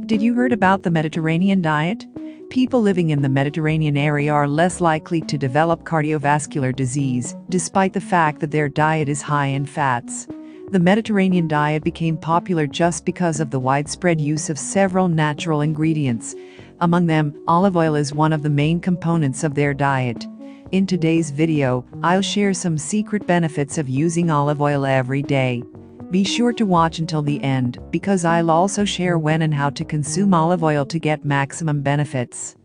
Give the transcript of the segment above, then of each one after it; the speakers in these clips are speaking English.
Did you heard about the Mediterranean diet? People living in the Mediterranean area are less likely to develop cardiovascular disease, despite the fact that their diet is high in fats. The Mediterranean diet became popular just because of the widespread use of several natural ingredients. Among them, olive oil is one of the main components of their diet. In today's video, I'll share some secret benefits of using olive oil every day. Be sure to watch until the end, because I'll also share when and how to consume olive oil to get maximum benefits.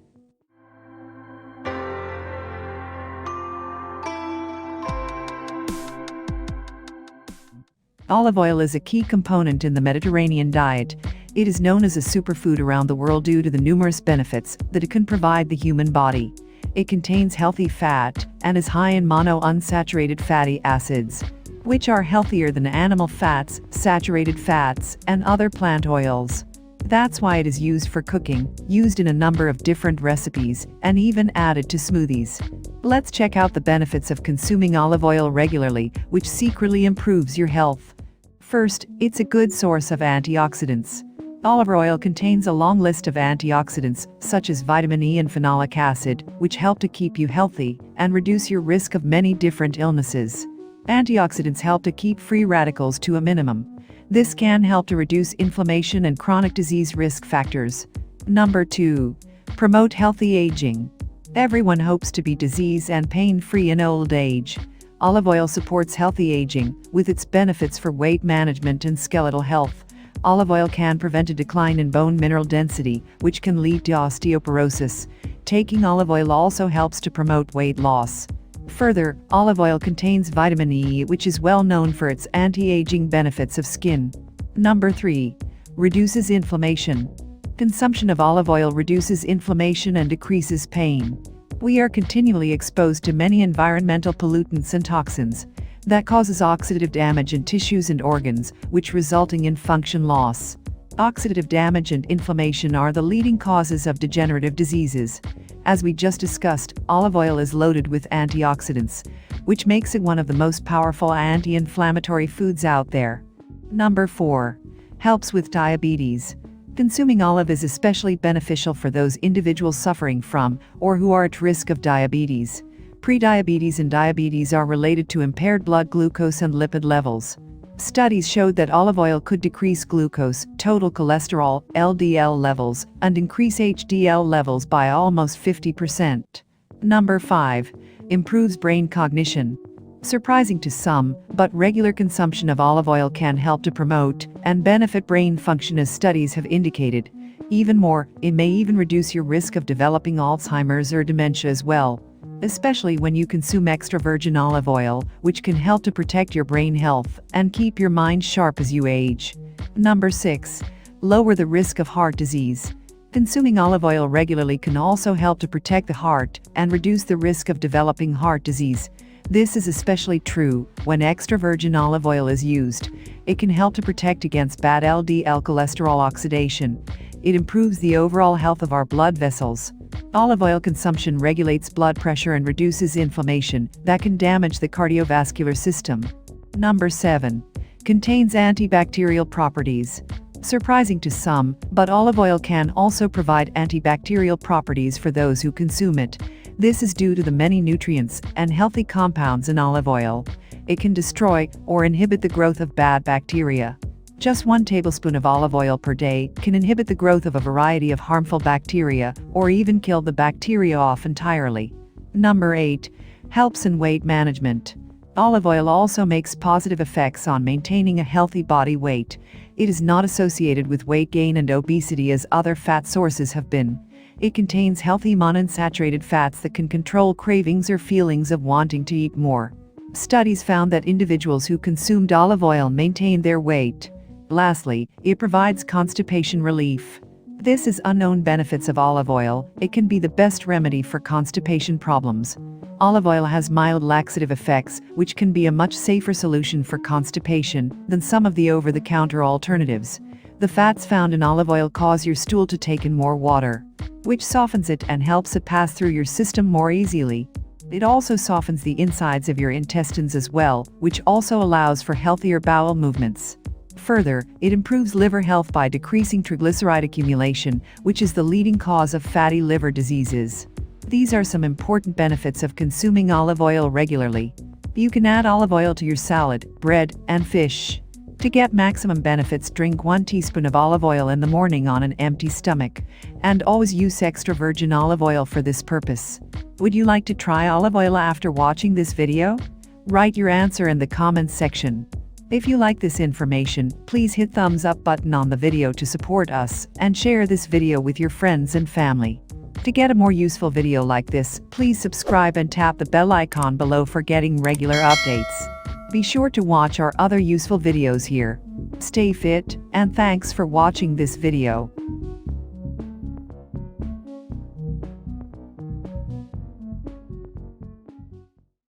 Olive oil is a key component in the Mediterranean diet. It is known as a superfood around the world due to the numerous benefits that it can provide the human body. It contains healthy fat and is high in monounsaturated fatty acids, which are healthier than animal fats, saturated fats, and other plant oils. That's why it is used for cooking, used in a number of different recipes, and even added to smoothies. Let's check out the benefits of consuming olive oil regularly, which secretly improves your health. First, it's a good source of antioxidants. Olive oil contains a long list of antioxidants, such as vitamin E and phenolic acid, which help to keep you healthy and reduce your risk of many different illnesses. Antioxidants help to keep free radicals to a minimum. This can help to reduce inflammation and chronic disease risk factors. Number 2. Promote healthy aging. Everyone hopes to be disease and pain-free in old age. Olive oil supports healthy aging, with its benefits for weight management and skeletal health. Olive oil can prevent a decline in bone mineral density, which can lead to osteoporosis. Taking olive oil also helps to promote weight loss. Further, olive oil contains vitamin E, which is well known for its anti-aging benefits of skin. Number 3. Reduces inflammation. Consumption of olive oil reduces inflammation and decreases pain. We are continually exposed to many environmental pollutants and toxins that causes oxidative damage in tissues and organs, which resulting in function loss. Oxidative damage and inflammation are the leading causes of degenerative diseases. As we just discussed, olive oil is loaded with antioxidants, which makes it one of the most powerful anti-inflammatory foods out there. Number 4. Helps with diabetes. Consuming olive is especially beneficial for those individuals suffering from or who are at risk of diabetes. Prediabetes and diabetes are related to impaired blood glucose and lipid levels. Studies showed that olive oil could decrease glucose, total cholesterol, LDL levels, and increase HDL levels by almost 50%. Number 5. Improves brain cognition. Surprising to some, but regular consumption of olive oil can help to promote and benefit brain function, as studies have indicated. Even more, it may even reduce your risk of developing Alzheimer's or dementia as well, especially when you consume extra virgin olive oil, which can help to protect your brain health and keep your mind sharp as you age. Number 6. Lower the risk of heart disease. Consuming olive oil regularly can also help to protect the heart and reduce the risk of developing heart disease. This is especially true when extra virgin olive oil is used. It can help to protect against bad LDL cholesterol oxidation. It improves the overall health of our blood vessels. Olive oil consumption regulates blood pressure and reduces inflammation that can damage the cardiovascular system. Number 7. Contains antibacterial properties. Surprising to some, but olive oil can also provide antibacterial properties for those who consume it. This is due to the many nutrients and healthy compounds in olive oil. It can destroy or inhibit the growth of bad bacteria. Just 1 tablespoon of olive oil per day can inhibit the growth of a variety of harmful bacteria or even kill the bacteria off entirely. Number 8. Helps in weight management. Olive oil also makes positive effects on maintaining a healthy body weight. It is not associated with weight gain and obesity as other fat sources have been. It contains healthy monounsaturated fats that can control cravings or feelings of wanting to eat more. Studies found that individuals who consumed olive oil maintained their weight. Lastly, it provides constipation relief. This is unknown benefits of olive oil. It can be the best remedy for constipation problems. Olive oil has mild laxative effects, which can be a much safer solution for constipation than some of the over-the-counter alternatives. The fats found in olive oil cause your stool to take in more water, which softens it and helps it pass through your system more easily. It also softens the insides of your intestines as well, which also allows for healthier bowel movements. Further, it improves liver health by decreasing triglyceride accumulation, which is the leading cause of fatty liver diseases. These are some important benefits of consuming olive oil regularly. You can add olive oil to your salad, bread, and fish. To get maximum benefits, drink 1 teaspoon of olive oil in the morning on an empty stomach, and always use extra virgin olive oil for this purpose. Would you like to try olive oil after watching this video? Write your answer in the comments section. If you like this information, please hit thumbs up button on the video to support us and share this video with your friends and family. To get a more useful video like this, please subscribe and tap the bell icon below for getting regular updates. Be sure to watch our other useful videos here. Stay fit, and thanks for watching this video.